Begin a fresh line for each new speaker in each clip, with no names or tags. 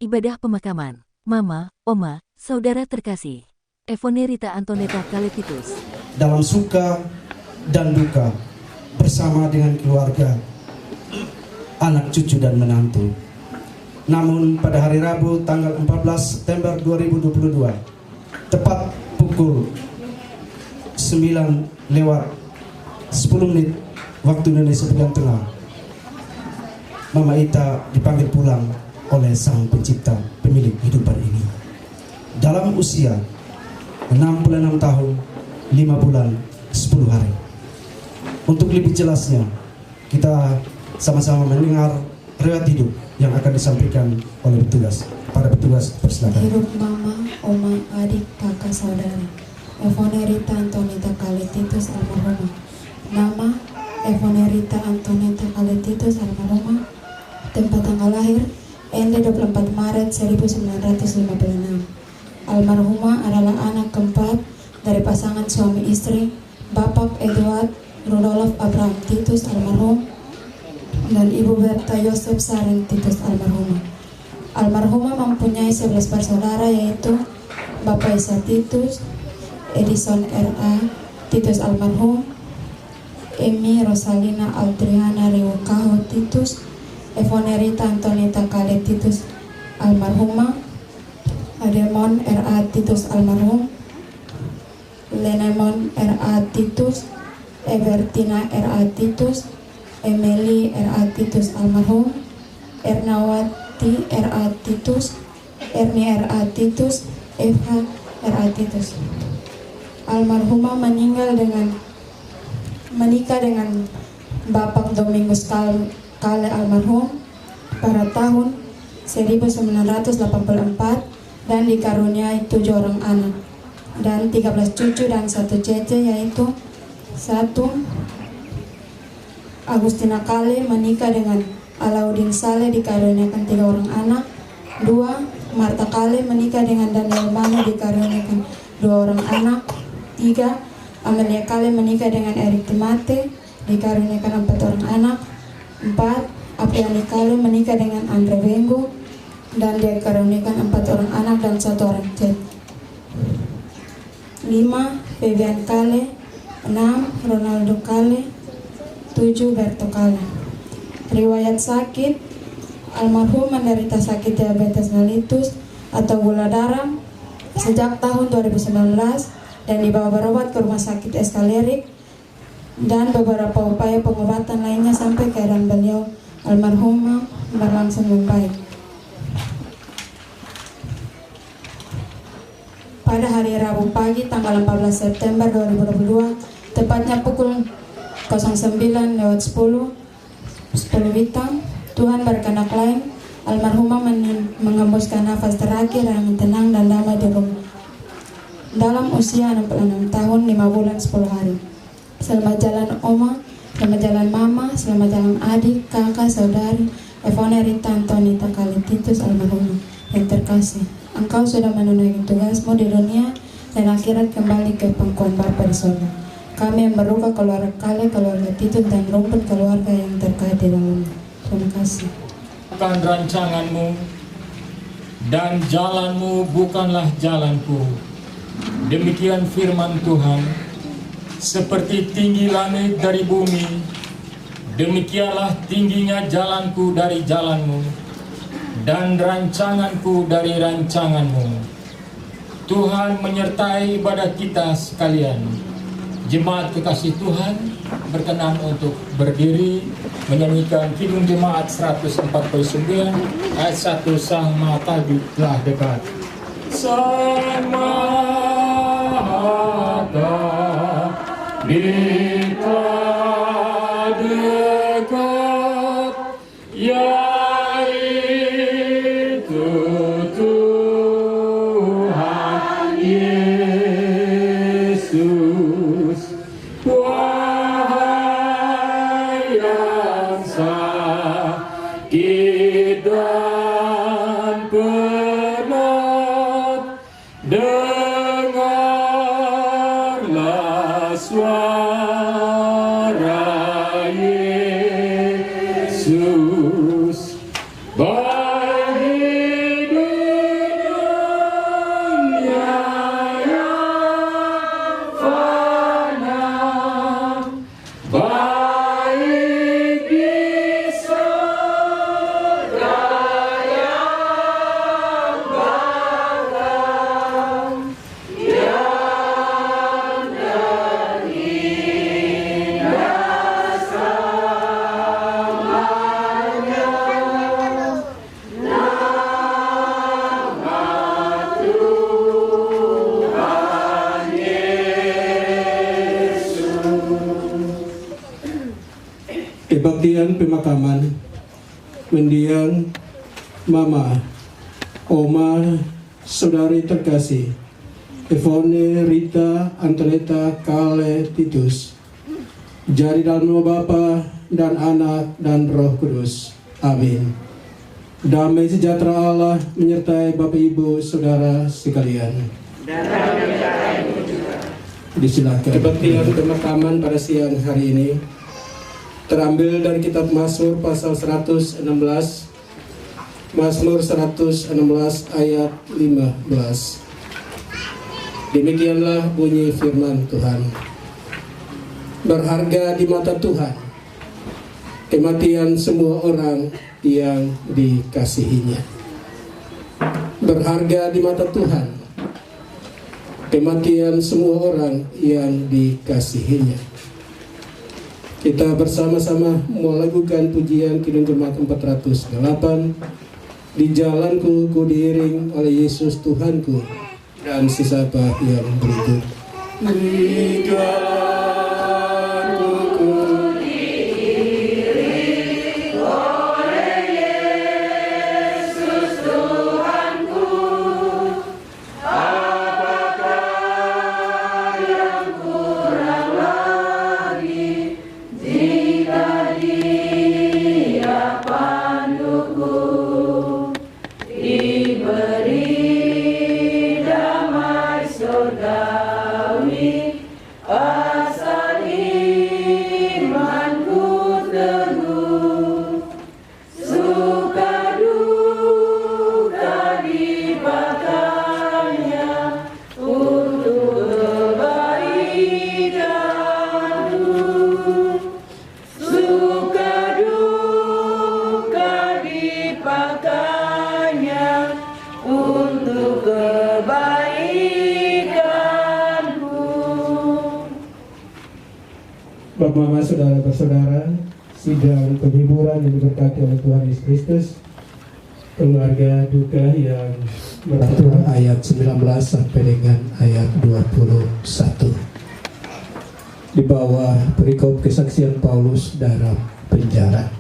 Ibadah pemakaman. Mama, Oma, saudara terkasih. Evonerita Antoneta Kaletitus.
Dalam suka dan duka, bersama dengan keluarga, anak cucu dan menantu. Namun pada hari Rabu tanggal 14 September 2022, tepat pukul 9:10 waktu Indonesia bagian tengah, Mama Ita dipanggil pulang oleh Sang Pencipta pemilik kehidupan ini. Dalam usia 66 tahun, 5 bulan, 10 hari. Untuk lebih jelasnya, kita sama-sama mendengar riwayat hidup yang akan disampaikan oleh para petugas persilakan.
Hidup mama, oma, adik, kakak, saudara. Evonerita Antoneta Kaletitus almarhumah. Nama Evonerita Antoneta Kaletitus almarhumah. Tempat tanggal lahir ND 24 Maret 1956. Almarhumah adalah anak keempat dari pasangan suami istri Bapak Edward Rudolf Abraham Titus almarhum dan Ibu Berta Yosef Saren Titus almarhumah. Almarhumah mempunyai 11 bersaudara, yaitu Bapak Isa Titus, Edison R.A. Titus almarhum, Emi Rosalina Aldriana Riwukaho Titus, Evonerita Antoneta Kaletitus almarhumah, Ademon R.A. Titus almarhum, Lenemon R.A. Titus, Evertina R.A. Titus, Emily R.A. Titus almarhum, Ernawati R.A. Titus, Erni R.A. Titus, Eva R.A. Titus. Almarhumah menikah dengan Bapak Domingus Kale almarhum pada tahun 1984 dan dikaruniai 7 orang anak dan 13 cucu dan 1 cece, yaitu 1. Agustina Kale menikah dengan Alauddin Saleh dikaruniakan 3 orang anak. 2. Marta Kale menikah dengan Daniel Manu dikaruniakan 2 orang anak. 3. Amelia Kale menikah dengan Erik Timate dikaruniakan 4 orang anak. 4. Apriani Kale menikah dengan Andre Wenggo dan dikaruniakan 4 orang anak dan 1 orang cece. 5. Febian Kale. 6. Ronaldo Kale. 7. Berto Kale. Riwayat sakit: almarhum menderita sakit diabetes mellitus atau gula darah sejak tahun 2019 dan dibawa berobat ke rumah sakit Eskalerik, dan beberapa upaya pengobatan lainnya sampai keadaan beliau almarhumah berlangsung membaik. Pada hari Rabu pagi tanggal 14 September 2022, tepatnya pukul 09:10 WITA, Tuhan berkehendak lain, almarhumah mengembuskan nafas terakhir yang tenang dan damai di rumah dalam usia 66 tahun, 5 bulan, 10 hari. Selamat jalan Oma, selamat jalan Mama, selamat jalan adik, kakak, saudari Evonerita Antoneta Kaletitus almarhumah yang terkasih. Engkau sudah menunaikan tugasmu di dunia dan akhirat kembali ke pangkuan Bapa di surga. Kami yang berduka keluarga Kale, keluarga Titus dan rumput keluarga yang terkait di dalamnya. Terima kasih.
Bukan rancanganmu dan jalanmu bukanlah jalanku. Demikian firman Tuhan. Seperti tinggi langit dari bumi, demikianlah tingginya jalanku dari jalanmu dan rancanganku dari rancanganmu. Tuhan menyertai ibadah kita sekalian. Jemaat kekasih Tuhan berkenan untuk berdiri menyanyikan Kidung Jemaat 149 ayat 1, Sang Maha telah dekat. Sang Maha dekat, yaitu Tuhan Yesus. Wahai yang sakit dan penat, dengarlah suara Yesus. Baik
Kebaktian pemakaman mendiang Mama, Oma, saudari terkasih Evone Rita Antoneta Kale Titus, jari dalam nama Bapa dan Anak dan Roh Kudus. Amin. Damai sejahtera Allah menyertai Bapak Ibu Saudara sekalian. Disilakan. Kebaktian pemakaman pada siang hari ini terambil dari kitab Mazmur pasal 116, Mazmur 116 ayat 15. Demikianlah bunyi firman Tuhan. Berharga di mata Tuhan kematian semua orang yang dikasihinya. Berharga di mata Tuhan kematian semua orang yang dikasihinya. Kita bersama-sama melakukan pujian Kidung Jemaat 408. Di jalanku ku diiring oleh Yesus Tuhanku, dan sisa apa yang berikut. Di jalanku ku diiring oleh Yesus Tuhanku, apakah yang kurang lagi jika Dia panduku, diberi damai surgawi, asal imanku teguh, suka duka dipakainya untuk kebaikanku, suka duka dipakainya untuk kebaikanku. Bapak, Mama, saudara bersaudara, sidang penghiburan yang diberkati oleh Tuhan Yesus Kristus, keluarga duka yang beraturan ayat 19 sampai dengan ayat 21. Di bawah perikop kesaksian Paulus dalam penjara.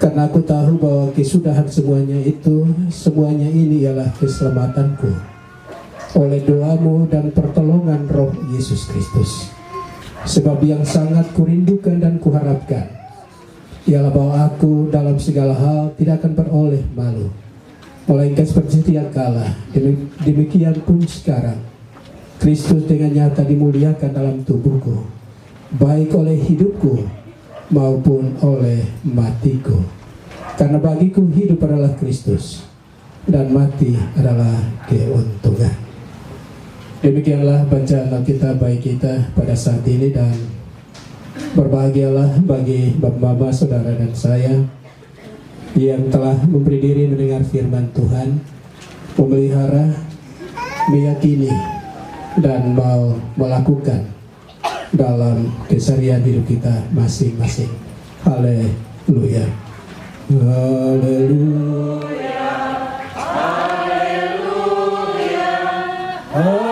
Karena aku tahu bahwa kesudahan semuanya ini ialah keselamatanku oleh doamu dan pertolongan Roh Yesus Kristus. Sebab yang sangat kurindukan dan kuharapkan ialah bahwa aku dalam segala hal tidak akan beroleh malu, melainkan seperti setiap kala, demikian pun sekarang Kristus dengan nyata dimuliakan dalam tubuhku, baik oleh hidupku maupun oleh matiku. Karena bagiku hidup adalah Kristus dan mati adalah keuntungan. Demikianlah bacaan Alkitab bagi kita pada saat ini, dan berbahagialah bagi Bapak, Mama, saudara dan saya yang telah memberi diri mendengar firman Tuhan, memelihara, meyakini, dan mau melakukan dalam keseharian hidup kita masing-masing. Haleluya. Haleluya. Haleluya. Haleluya.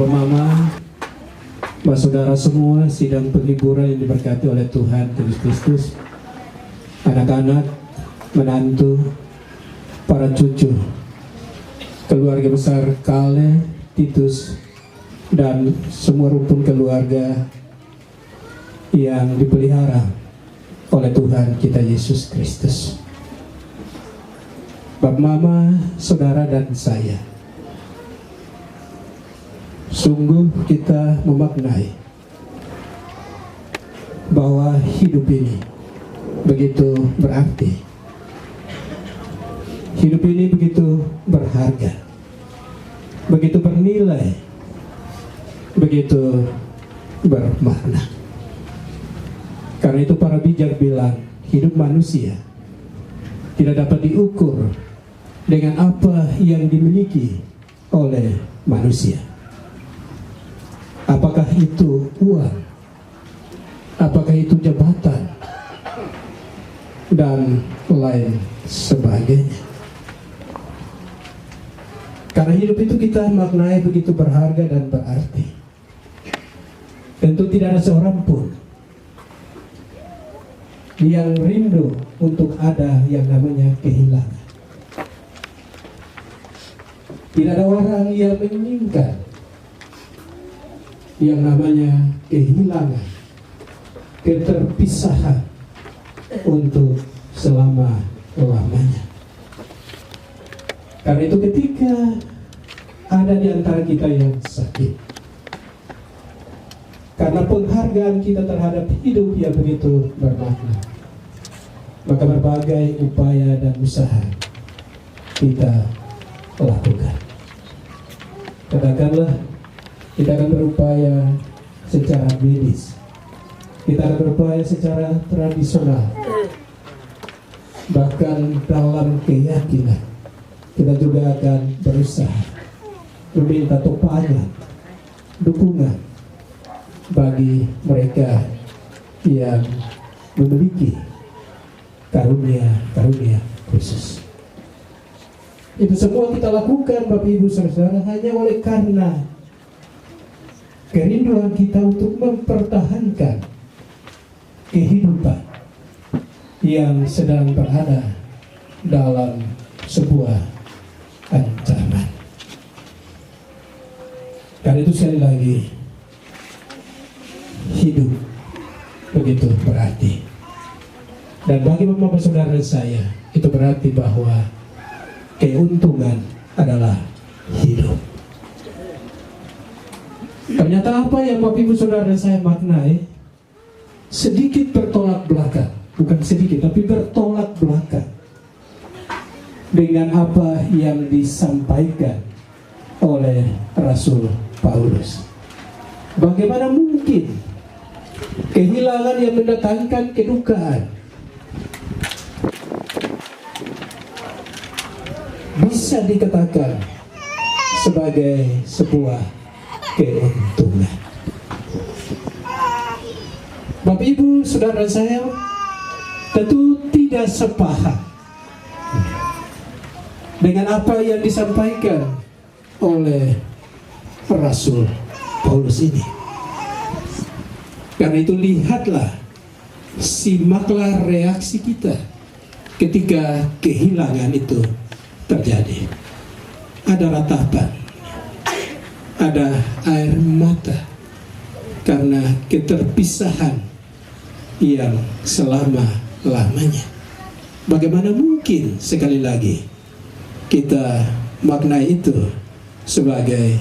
Bapak Mama, Mbak Saudara semua, sidang penghiburan yang diberkati oleh Tuhan Yesus Kristus, anak-anak, menantu, para cucu, keluarga besar Kale, Titus, dan semua rukun keluarga yang dipelihara oleh Tuhan kita Yesus Kristus. Bapak Mama, Saudara dan saya, sungguh kita memaknai bahwa hidup ini begitu berarti. Hidup ini begitu berharga, begitu bernilai, begitu bermakna. Karena itu para bijak bilang, hidup manusia tidak dapat diukur dengan apa yang dimiliki oleh manusia. Apakah itu uang, apakah itu jabatan, dan lain sebagainya. Karena hidup itu kita maknai begitu berharga dan berarti. Tentu tidak ada seorang pun yang rindu untuk ada yang namanya kehilangan. Tidak ada orang yang menginginkan yang namanya kehilangan, keterpisahan untuk selama-lamanya. Karena itu ketika ada di antara kita yang sakit, karena penghargaan kita terhadap hidup yang begitu bermakna, maka berbagai upaya dan usaha kita lakukan. Katakanlah, kita akan berupaya secara medis, kita akan berupaya secara tradisional, bahkan dalam keyakinan kita juga akan berusaha meminta topangan, dukungan bagi mereka yang memiliki karunia khusus. Itu semua kita lakukan, Bapak Ibu Saudara, hanya oleh karena kerinduan kita untuk mempertahankan kehidupan yang sedang berada dalam sebuah ancaman. Karena itu sekali lagi, hidup begitu berarti. Dan bagi Bapak Saudara saya, itu berarti bahwa keuntungan adalah hidup. Ternyata apa yang Bapak Ibu Saudara saya maknai sedikit bertolak belakang, bukan sedikit tapi bertolak belakang dengan apa yang disampaikan oleh Rasul Paulus. Bagaimana mungkin kehilangan yang mendatangkan kedukaan bisa dikatakan sebagai sebuah keuntungan? Bapak Ibu Saudara saya tentu tidak sepaham dengan apa yang disampaikan oleh Rasul Paulus ini. Karena itu lihatlah, simaklah reaksi kita ketika kehilangan itu terjadi. Ada ratapan, ada air mata karena keterpisahan yang selama-lamanya. Bagaimana mungkin sekali lagi kita maknai itu sebagai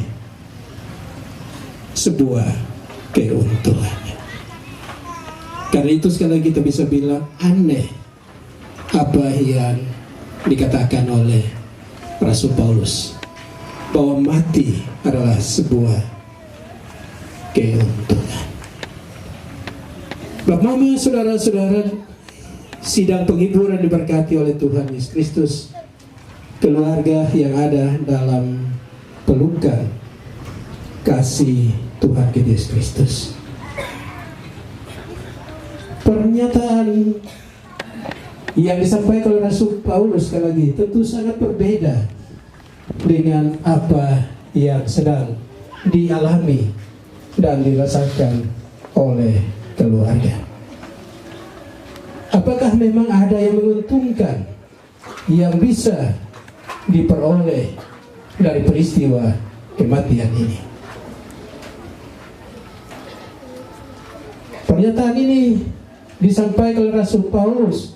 sebuah keuntungan? Karena itu sekali lagi kita bisa bilang aneh apa yang dikatakan oleh Rasul Paulus, bahwa mati adalah sebuah keuntungan. Bapak Mama, saudara-saudara, sidang penghiburan diberkati oleh Tuhan Yesus Kristus, keluarga yang ada dalam pelukan kasih Tuhan Yesus Kristus. Pernyataan yang disampaikan oleh Rasul Paulus sekali lagi tentu sangat berbeda dengan apa yang sedang dialami dan dirasakan oleh keluarga. Apakah memang ada yang menguntungkan yang bisa diperoleh dari peristiwa kematian ini? Pernyataan ini disampaikan oleh Rasul Paulus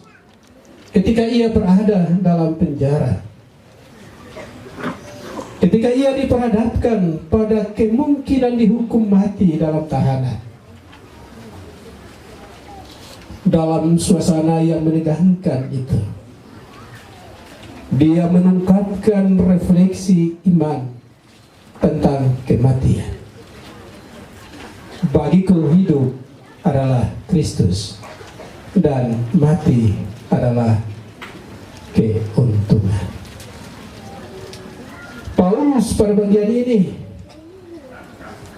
ketika ia berada dalam penjara. Ketika ia diperhadapkan pada kemungkinan dihukum mati dalam tahanan. Dalam suasana yang menegangkan itu, dia mengungkapkan refleksi iman tentang kematian. Bagiku hidup adalah Kristus dan mati adalah keuntungan. Paulus pada bagian ini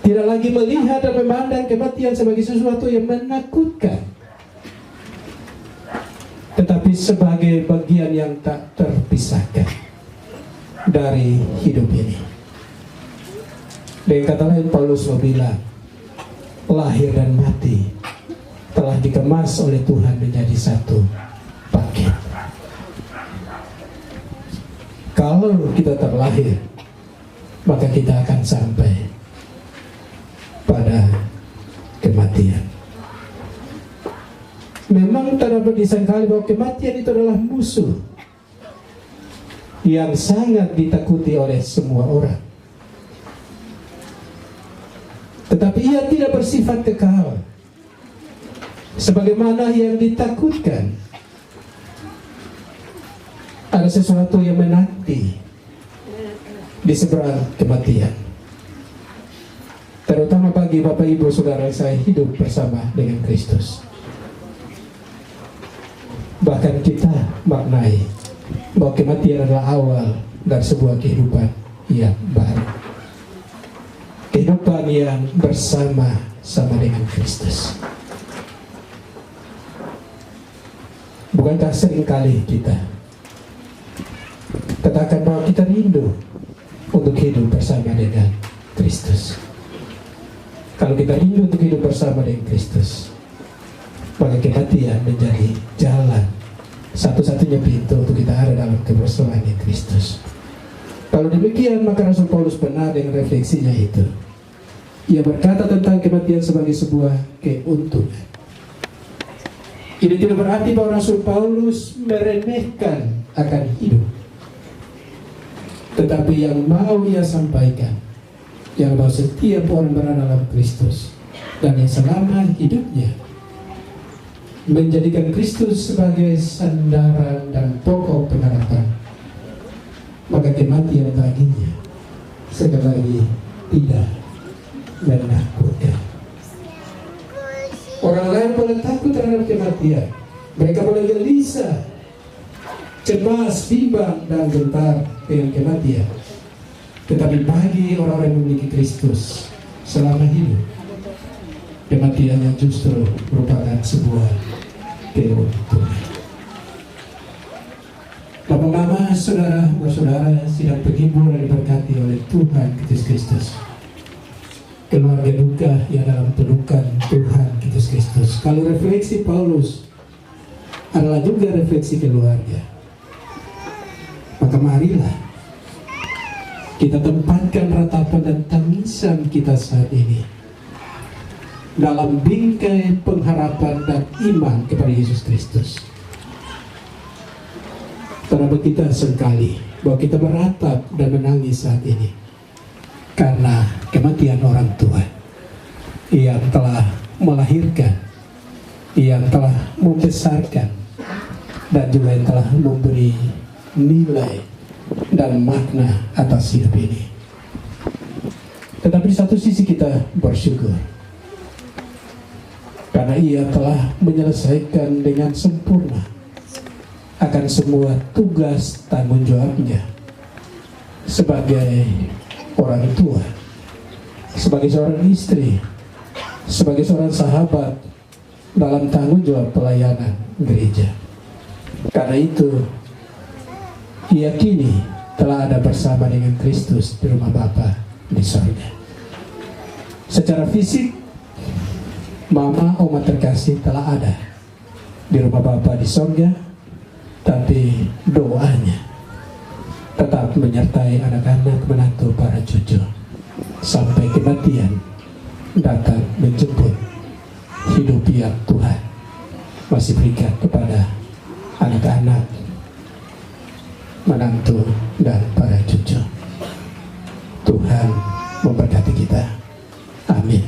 tidak lagi melihat dan memandang kematian sebagai sesuatu yang menakutkan, tetapi sebagai bagian yang tak terpisahkan dari hidup ini. Dengan kata lain, Paulus bilang, lahir dan mati telah dikemas oleh Tuhan menjadi satu paket. Kalau kita terlahir, maka kita akan sampai pada kematian. Memang terdapat disangkali bahwa kematian itu adalah musuh yang sangat ditakuti oleh semua orang. Tetapi ia tidak bersifat kekal sebagaimana yang ditakutkan. Ada sesuatu yang menanti di seberang kematian, terutama bagi Bapak Ibu Saudara saya hidup bersama dengan Kristus. Bahkan kita maknai bahwa kematian adalah awal dari sebuah kehidupan yang baru, kehidupan yang bersama-sama dengan Kristus. Bukankah seringkali kita katakan bahwa kita rindu untuk hidup bersama dengan Kristus? Kalau kita rindu untuk hidup bersama dengan Kristus, maka kematian menjadi jalan satu-satunya pintu untuk kita ada dalam kebersamaan dengan Kristus. Kalau demikian, maka Rasul Paulus benar dengan refleksinya itu. Ia berkata tentang kematian sebagai sebuah keuntungan. Ini tidak berarti bahwa Rasul Paulus meremehkan akan hidup, tetapi yang mau ia sampaikan, yang bahwa setiap orang berada dalam Kristus dan yang selama hidupnya menjadikan Kristus sebagai sandaran dan pokok pengharapan, maka kematian baginya sekali lagi tidak menakutkan. Orang lain boleh takut terhadap kematian, mereka boleh gelisah, cemas, bimbang, dan gentar dengan kematian. Tetapi bagi orang-orang yang memiliki Kristus selama hidup, kematian yang justru merupakan sebuah keuntungan. Bapak-bapak, saudara-saudara sidang penghibur yang diberkati oleh Tuhan Kristus, keluarga duka yang dalam pelukan Tuhan Kristus. Kalau refleksi Paulus adalah juga refleksi keluarga, maka marilah kita tempatkan ratapan dan tangisan kita saat ini dalam bingkai pengharapan dan iman kepada Yesus Kristus. Terhadap kita sekali bahwa kita beratap dan menangis saat ini karena kematian orang tua yang telah melahirkan, yang telah membesarkan, dan juga yang telah memberi nilai dan makna atas hidup ini. Tetapi di satu sisi kita bersyukur karena ia telah menyelesaikan dengan sempurna akan semua tugas tanggung jawabnya sebagai orang tua, sebagai seorang istri, sebagai seorang sahabat dalam tanggung jawab pelayanan gereja. Karena itu ia kini telah ada bersama dengan Kristus di rumah Bapa di sorga. Secara fisik, Mama, Oma terkasih telah ada di rumah Bapa di sorga, tapi doanya tetap menyertai anak-anak, menantu, para cucu sampai kematian datang menjemput hidup yang Tuhan masih berikan kepada anak-anak, menantu, dan para cucu. Tuhan memberkati kita. Amin.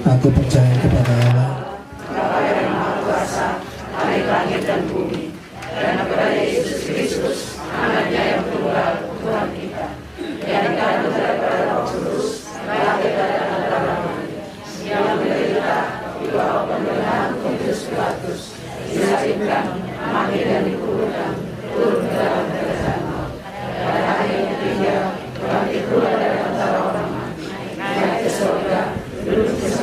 Aku percaya kepada Allah,
Bapa yang Maha Kuasa, Hari langit dan bumi, dan kepada Yesus Kristus, Anaknya yang tunggal, Tuhan kita, yang dikandung daripada Roh Kudus, lahir dari anak Abraham, yang menderita di bawah pemerintahan Pontius Pilatus, disalibkan, mati dan dikuburkan, turun ke dalam kerajaan maut. Pada hari yang ketiga, bangkit pula dari antara orang mati, naik ke surga, duduk di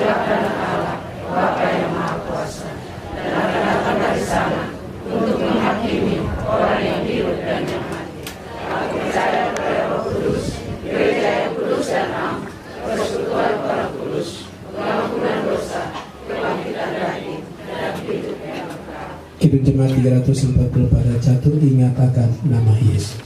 Hidup Jemaat 340 pada catur ingat akan nama Yesus.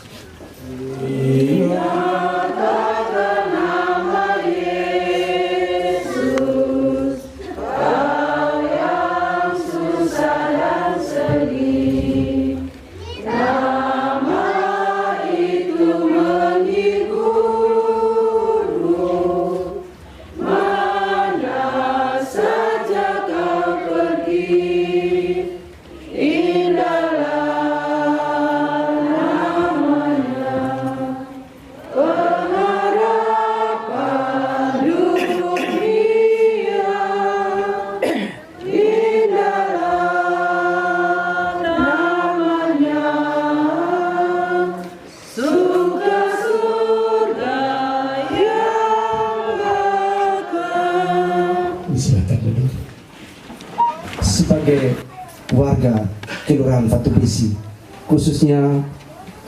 Silakan duduk.
Sebagai warga Kelurahan Batu Besi, khususnya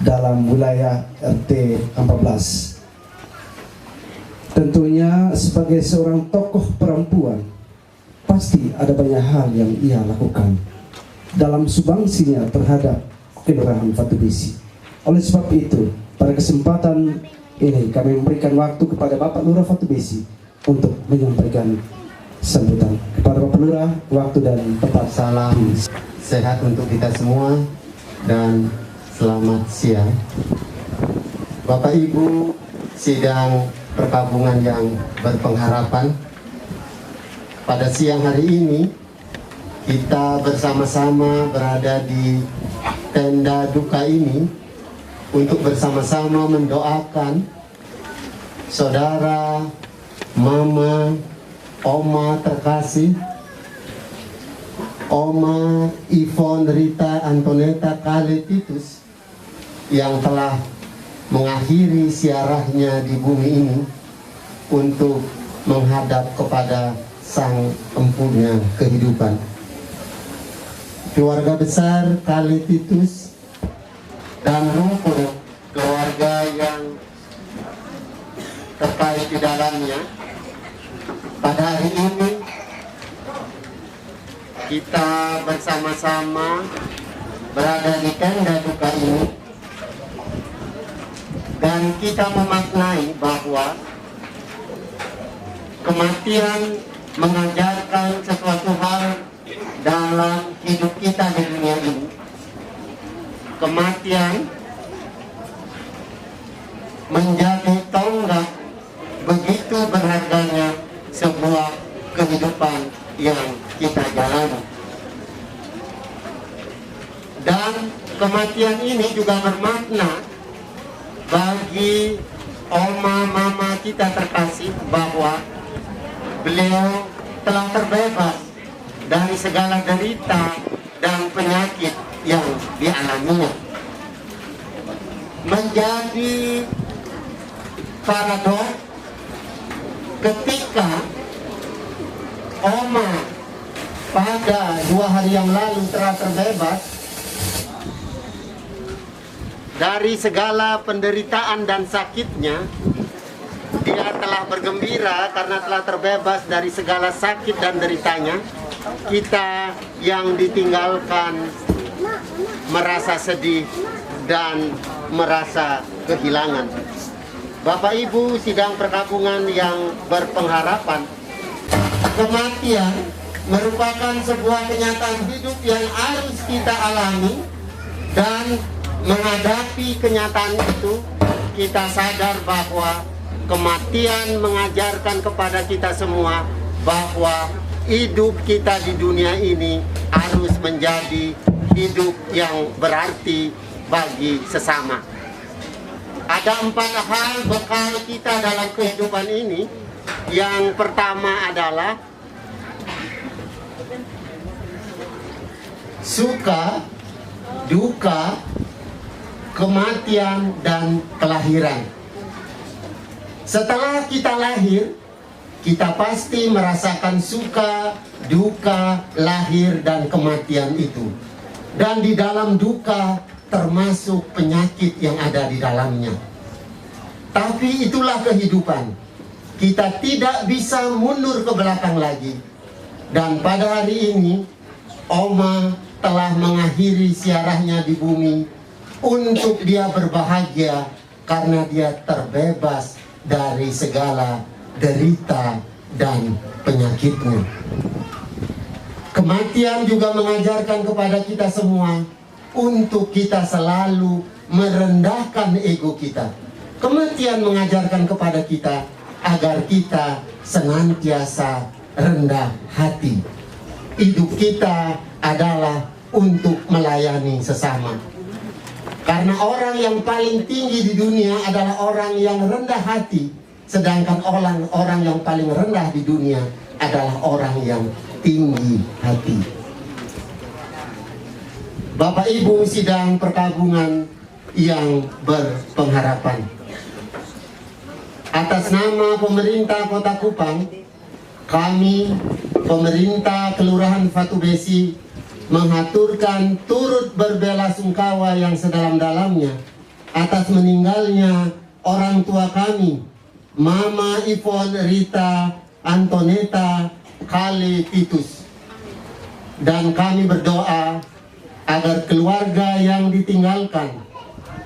dalam wilayah RT 14, tentunya sebagai seorang tokoh perempuan, pasti ada banyak hal yang ia lakukan dalam sumbangsinya terhadap Kelurahan Batu Besi. Oleh sebab itu, pada kesempatan ini kami memberikan waktu kepada Bapak Lurah Batu Besi untuk menyampaikan sambutan. Kepada Bapak Lurah, waktu dan tempat.
Salam sehat untuk kita semua dan selamat siang. Bapak Ibu sidang perkabungan yang berpengharapan, pada siang hari ini kita bersama-sama berada di tenda duka ini untuk bersama-sama mendoakan saudara, mama, oma terkasih, Oma Ivon Rita Antoneta Kaletitus yang telah mengakhiri siarahnya di bumi ini untuk menghadap kepada Sang Empunya kehidupan. Keluarga besar Kaletitus dan rumpun keluarga yang terkait di dalamnya, pada hari ini kita bersama-sama berada di tenda duka ini dan kita memaknai bahwa kematian mengajarkan sesuatu hal dalam hidup kita di dunia ini. Kematian menjadi tonggak begitu berharganya sebuah kehidupan yang kita jalani. Dan kematian ini juga bermakna bagi oma mama kita terkasih bahwa beliau telah terbebas dari segala derita dan penyakit yang dialaminya. Menjadi paradoks ketika oma pada 2 hari yang lalu telah terbebas dari segala penderitaan dan sakitnya. Dia telah bergembira karena telah terbebas dari segala sakit dan deritanya. Kita yang ditinggalkan merasa sedih dan merasa kehilangan. Bapak Ibu sidang perkabungan yang berpengharapan, kematian merupakan sebuah kenyataan hidup yang harus kita alami, dan menghadapi kenyataan itu kita sadar bahwa kematian mengajarkan kepada kita semua bahwa hidup kita di dunia ini harus menjadi hidup yang berarti bagi sesama. Ada 4 hal bekal kita dalam kehidupan ini. Yang pertama adalah suka, duka, kematian, dan kelahiran. Setelah kita lahir, kita pasti merasakan suka, duka, lahir, dan kematian itu. Dan di dalam duka termasuk penyakit yang ada di dalamnya. Tapi itulah kehidupan. Kita tidak bisa mundur ke belakang lagi. Dan pada hari ini, oma telah mengakhiri siarahnya di bumi untuk dia berbahagia karena dia terbebas dari segala derita dan penyakitnya. Kematian juga mengajarkan kepada kita semua untuk kita selalu merendahkan ego kita. Kematian mengajarkan kepada kita agar kita senantiasa rendah hati. Hidup kita adalah untuk melayani sesama. Karena orang yang paling tinggi di dunia adalah orang yang rendah hati, sedangkan orang yang paling rendah di dunia adalah orang yang tinggi hati. Bapak Ibu sidang perkabungan yang berpengharapan, atas nama pemerintah Kota Kupang, kami pemerintah Kelurahan Fatu Besi mengaturkan turut berbelasungkawa yang sedalam-dalamnya atas meninggalnya orang tua kami, Mama Ivon Rita Antoneta Kale Titus. Dan kami berdoa agar keluarga yang ditinggalkan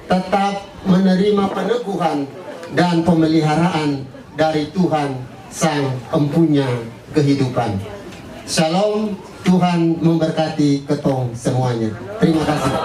tetap menerima peneguhan dan pemeliharaan dari Tuhan Sang Empunya Kehidupan. Shalom, Tuhan memberkati ketong semuanya. Terima kasih.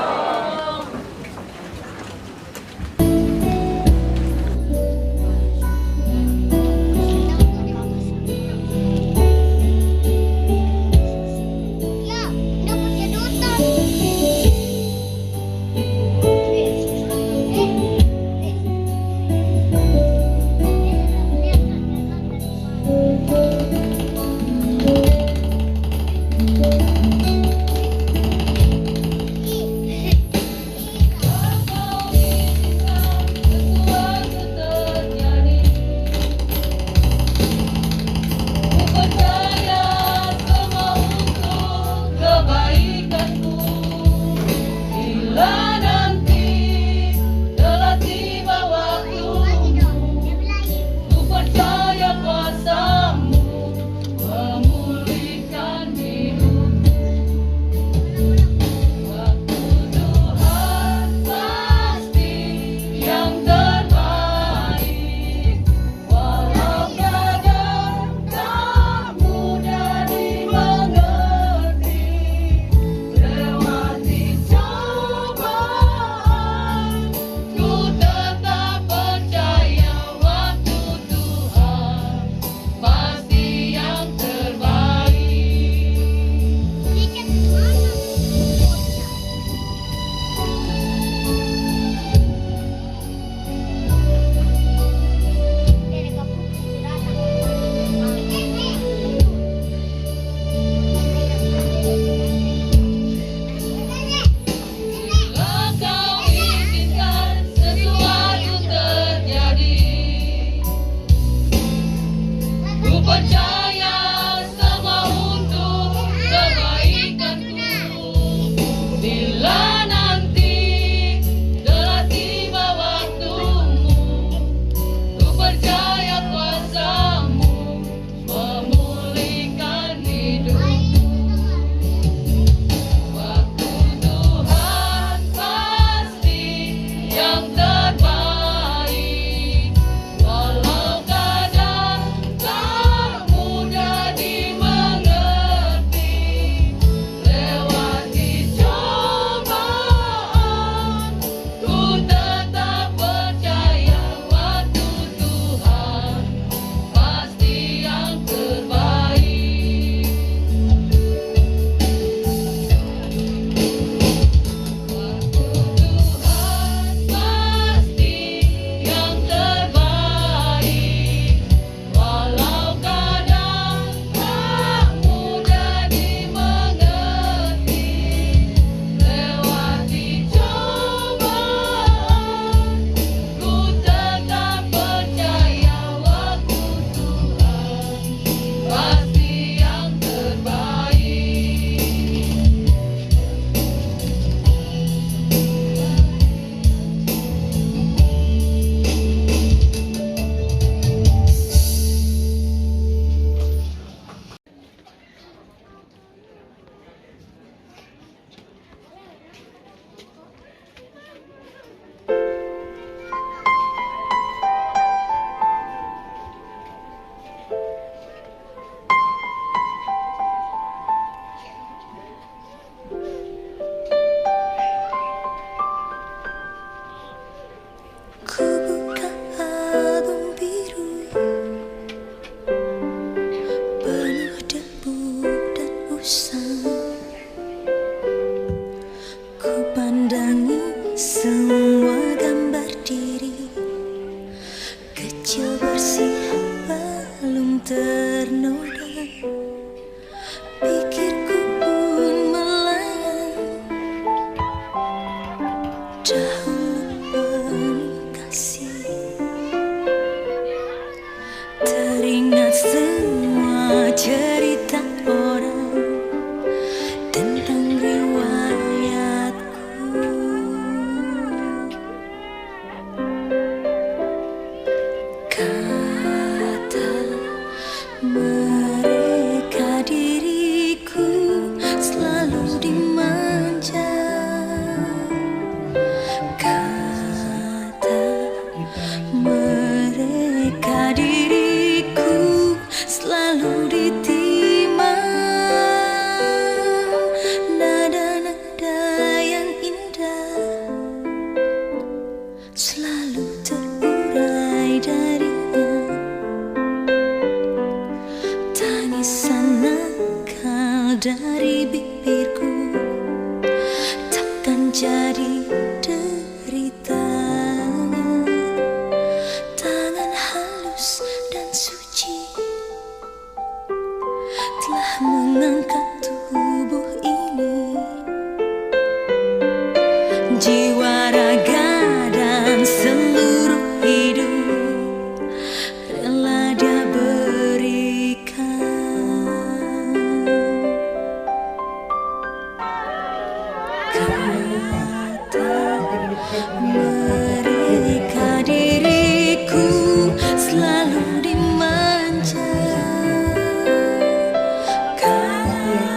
usang. Ku pandangi semua gambar diri kecil bersih belum ternoda. Pikirku pun melayang, dahulu penuh kasih. Teringat semua cerita orang tentang riwayatku. Kata mereka diriku selalu dimanja. Kata mereka diriku selalu ditimang. Nada-nada yang indah selalu terurai darinya. Tangisan nakal dari bibirku takkan jadi deritanya. Tangan halus dan suci telah mengangkat tubuh ini. Jiwa, raga, dan seluruh hidup rela dia berikan. Kata mereka diriku selalu dimanja. Kata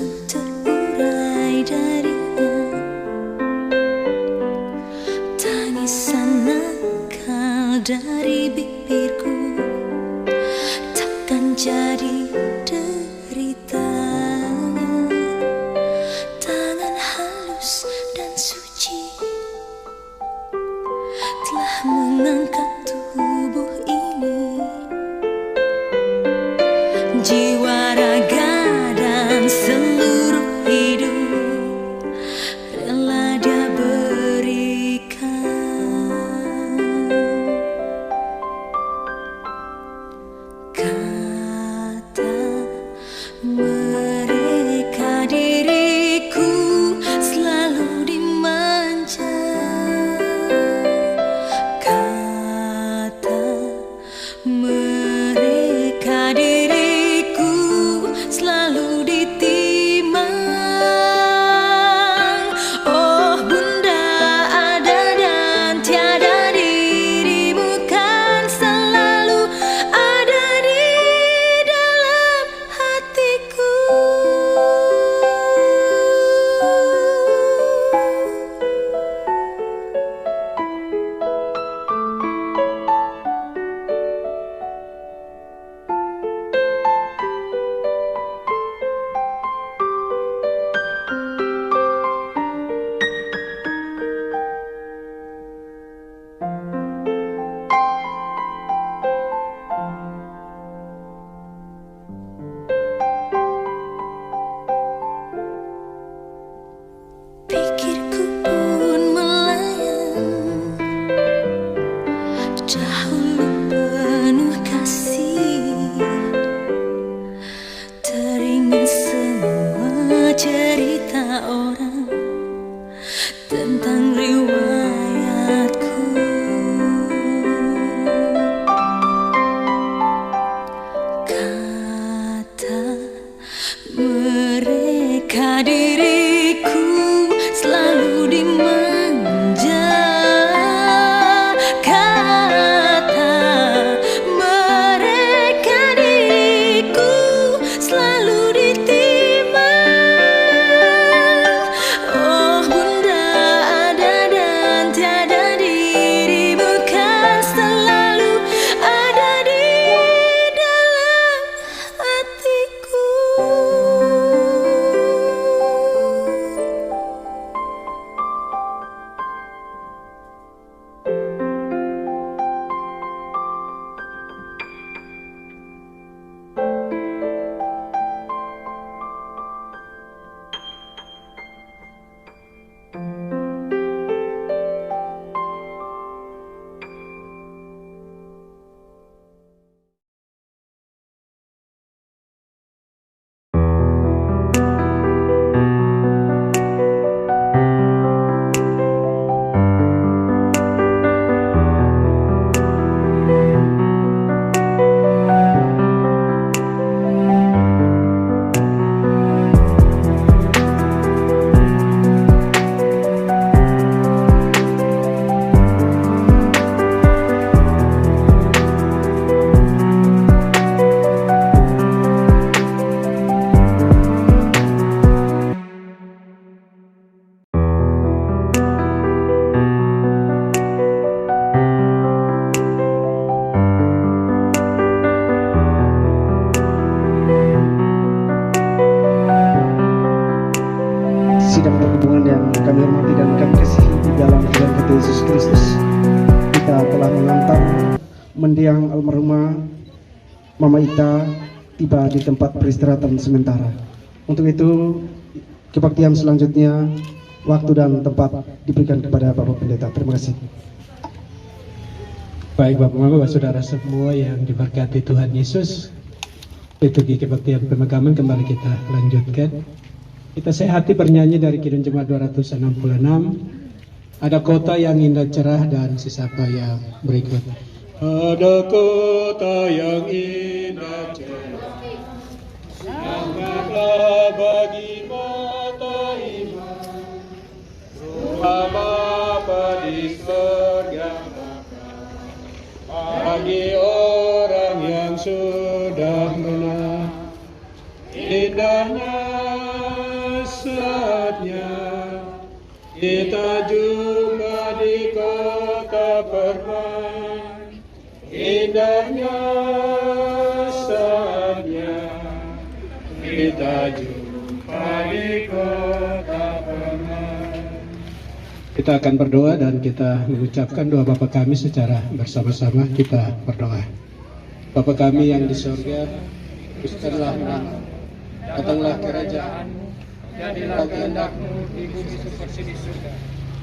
rindu terurai darinya. Tangisan nakal dari bibirku takkan jadi derita. Tangan halus dan suci telah mengangkat tubuh ini. Jiwa, raga, dan seluruh hidup rela Dia berikan. Kata mereka diriku selalu dimanja. Kata mereka diriku selalu ditimang. Oh Bunda, ada dan tiada dirimu kan selalu ada di dalam hatiku. Pikirku pun melayang, dahulu penuh kasih, teringat semua cerita orang tentang riwayatku. Kata mereka diriku selalu dimanja. Kata mereka diriku selalu ditimang. Oh Bunda, ada dan tiada dirimu kan selalu ada di dalam hatiku.
Sidang perhubungan yang kami hormati dan kami kasihi di dalam Tuhan kita Yesus Kristus, kita telah mengantar mendiang almarhumah Mama Ita tiba di tempat peristirahatan sementara. Untuk itu, kebaktian selanjutnya, waktu dan tempat diberikan kepada Bapak Pendeta. Terima kasih.
Baik Bapak Bapak Saudara semua yang diberkati Tuhan Yesus, liturgi kebaktian pemakaman kembali kita lanjutkan. Kita sehati bernyanyi dari Kidung Jemaat 266. Ada kota yang indah cerah dan sisapa yang berikut. Ada kota yang indah cerah, yang megah bagi mata iman, rumah Bapa di surga bagi orang yang sudah menang. Indahnya Kita jumpa di kota permai, indahnya saatnya. Kita jumpa di kota permai. Kita akan berdoa dan kita mengucapkan doa Bapa kami secara bersama-sama. Kita berdoa. Bapa kami yang di surga, kuduskanlah namamu. Datanglah kerajaan-Mu. Jadilah kehendak-Mu di bumi seperti di surga.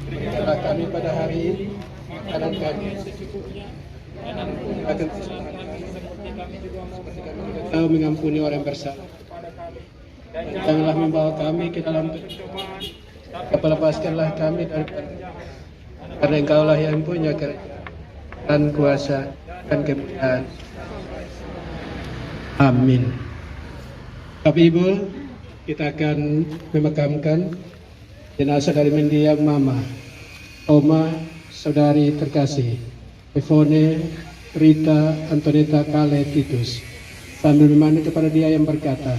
Berikanlah kami pada hari ini makanan kami secukupnya, dan ampuni kesalahan kami seperti kami juga tahu mengampuni orang yang bersalah kepada kami. Dan janganlah membawa kami ke dalam pencobaan, tapi lepaskanlah kami dari jahat. Karena Engkaulah yang punya kerajaan dan kuasa dan kemuliaan. Amin. Bapak Ibu, kita akan memakamkan jenazah dari mendiang Mama, Oma, saudari terkasih, Evone Rita Antoneta Kale Titus, sambil memandu kepada Dia yang berkata,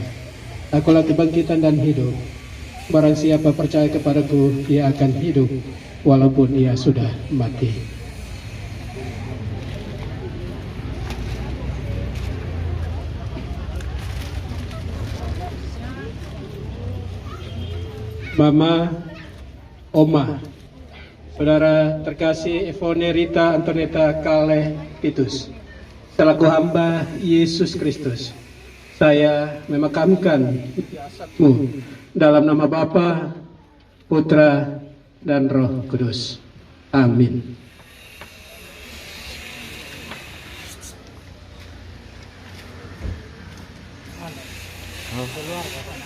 Akulah kebangkitan dan hidup. Barang siapa percaya kepadaku, ia akan hidup, walaupun ia sudah mati. Mama, Oma, saudara terkasih Evone Rita Antoneta Kale Titus, selaku hamba Yesus Kristus, saya memakamkan jasadmu dalam nama Bapa, Putra, dan Roh Kudus. Amin. Keluar.